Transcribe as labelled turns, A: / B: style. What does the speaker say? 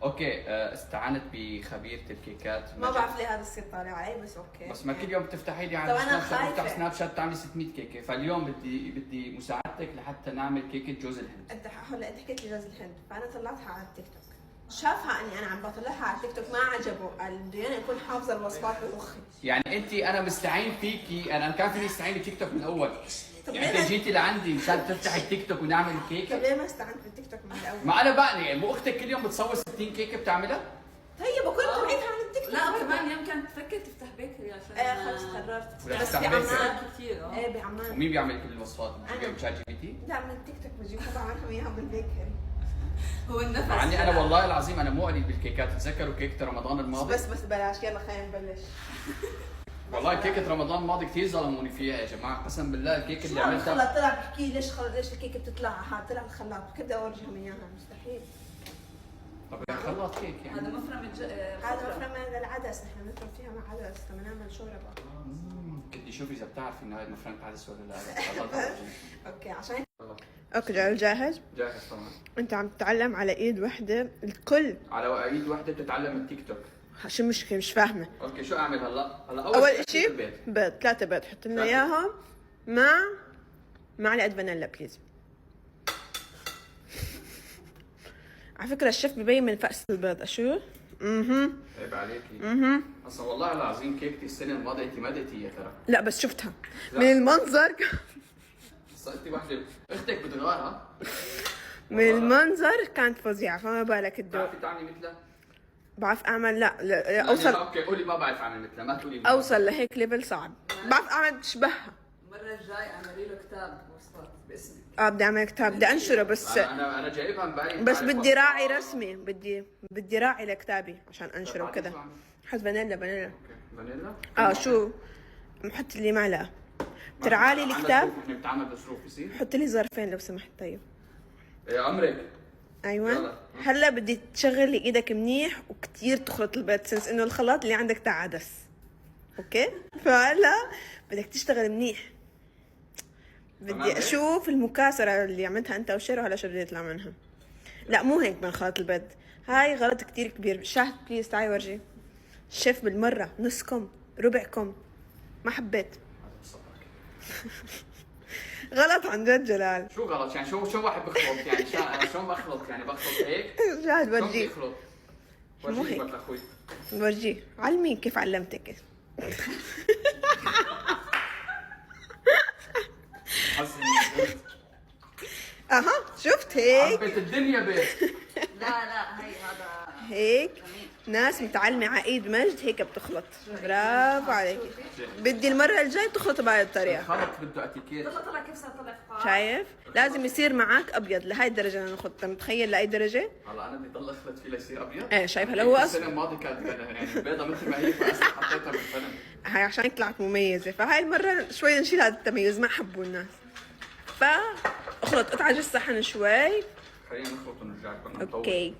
A: اوكي استعنت بخبيرة الكيكات.
B: ما بعرف ليه هذا الصيت طالع علي، بس اوكي.
A: بس ما كل يوم بتفتحي لي
B: طب
A: على
B: أنا
A: سناب شات،
B: خايفة.
A: بفتح سناب شات تعملي 600 كيكه، فاليوم بدي مساعدتك لحتى نعمل كيكه جوز الهند.
B: انت هلا انت حكيت لي جوز الهند، فانا طلعتها على التيك توك، شافها اني انا عم بطلعها على التيك توك، ما عجبه، قال بده اياني اكون حافظه الوصفات بمخي.
A: يعني انا مستعين فيكي، انا كان فيني استعين بتيك توك من الاول.
B: طب
A: يعني
B: ليه
A: انت جيتي لعندي مشان تفتحي التيك توك ونعمل
B: طب
A: كيكه.
B: ليه ما استعنت بالتيك توك من الاول؟
A: ما انا بقى يعني مو اختك كل يوم بتصور 60 كيكه بتعملها؟
B: طيب وكنت طلعتها على التيك توك.
C: لا وكمان يمكن تفكر تفتح بيكري عشان
B: خلص قررت.
A: ولا
B: بس
A: تفتح
B: بعمان.
A: بيكري؟
C: كثير.
B: ايه بعمان.
A: ومين بيعمل كل الوصفات؟
B: أنا.
A: بيعمل شات جي بي تي؟
B: لا من التيك توك بجيبها بعملهم اياها بالبيكري.
C: هو النفس.
A: يعني انا والله العظيم انا مو قليل بالكيكات، تذكروا كيكه رمضان الماضي؟
B: بس بلاش، يلا خلينا نبلش.
A: والله كيكه رمضان الماضي كثير ظلموني فيها يا جماعه، قسم بالله الكيكه اللي
B: شو
A: عملتها.
B: الخلاط طلع بحكي لي ليش الكيكه بتطلع هاد طلع الخلاط، كيف بدي اورجيهم اياها؟ مستحيل.
A: طب خلط كيك يعني.
C: هذا مفرم
B: هذا مفرمه للعدس، نحن بنفرم فيها مع عدس لما نعمل شوربه.
A: بدي اشوف اذا بتعرفي انه هاي مفرمة عدس ولا لا.
B: اوكي عشان اوكي جلال جاهز؟
A: جاهز طبعا.
B: انت عم تتعلم على ايد وحده الكل.
A: على ايد وحده بتتعلم التيك توك.
B: شو المشكله؟ مش فاهمه.
A: اوكي شو اعمل هلا؟
B: اول شيء
A: البيض.
B: بيض، 3 بيض، حط لنا اياهم مع معلقه فانيلا بليز. على فكره الشيف ببين من فأس البيض. شو؟
A: عيب عليكي. اصلا والله العظيم كيكتي السنه الماضيه انت ما دقتيها ترى.
B: لا بس شفتها من المنظر.
A: صرتي وحده اختك بتغارها.
B: من المنظر كانت فظيعه، فما بالك الذوق.
A: بتعرفي تعملي مثلها؟
B: بعرف اعمل لا اوصل.
A: اوكي قولي ما بعرف اعمل مثلها، ما تقولي
B: اوصل لهيك ليفل صعب. بعرف اعمل تشبهها.
C: المره الجاي اعملي له كتاب وصفات باسمي.
B: بدي اعمل كتاب، بدي انشره بس.
A: انا جايبها امبارح.
B: بس بدي راعي رسمي، بدي راعي لكتابي عشان انشره وكذا. حط فانيلا.
A: اوكي فانيلا.
B: شو محط لي معلقه. ترعالي الكتاب.
A: احنا بنتعامل بظروف بصير.
B: حط لي ظرفين لو سمحت. طيب
A: يا عمرك.
B: ايوه
A: يلا.
B: هلا بدي تشغلي ايدك منيح وكتير تخلط البيض، سنس انه الخلاط اللي عندك تاع عدس. اوكي فهلا بدك تشتغل منيح. بدي اشوف المكاسره اللي عملتها انت وشيرو. هلا شو بده يطلع منها؟ لا مو هيك من خلط البيض، هاي غلط كتير كبير. شاهد بليز تعي ورجي الشيف بالمره، نص كم ربع كم، ما حبيت. غلط عن جد جلال.
A: شو غلط يعني؟ شو واحد بخلط يعني؟ انا شو بخلط يعني؟ بخلط هيك؟
B: شاهد ورجيه.
A: مو هيك اخوي.
B: ورجيه علمين كيف علمتك. شفت هيك؟
A: عبيت الدنيا بيت.
C: لا هي هذا
B: هيك ناس متعلمة على ايد مجد هيك بتخلط. برافو عليك. بدي المرة الجاي تخلط بهاي الطريقة.
A: الخلط بده اتيكيت.
C: طلع كيف صار طلع فقاعة.
B: شايف؟ لازم يصير معك ابيض لهي الدرجة نخلط. متخيل لاي درجة؟
A: هلا انا بدي ضل اخلط فيه ليصير ابيض؟
B: ايه شايف هلا هو
A: السنة الماضية كانت يعني البيضة مثل ما هي فاصلا حطيتها بالفرن.
B: هاي عشان طلعت مميزة، فهاي المرة شوي نشيل هذا التميز، ما حبوا الناس. فاخلط قطعة الصحن شوي.
A: خلينا نخلط ونرجع لكم.
B: اوكي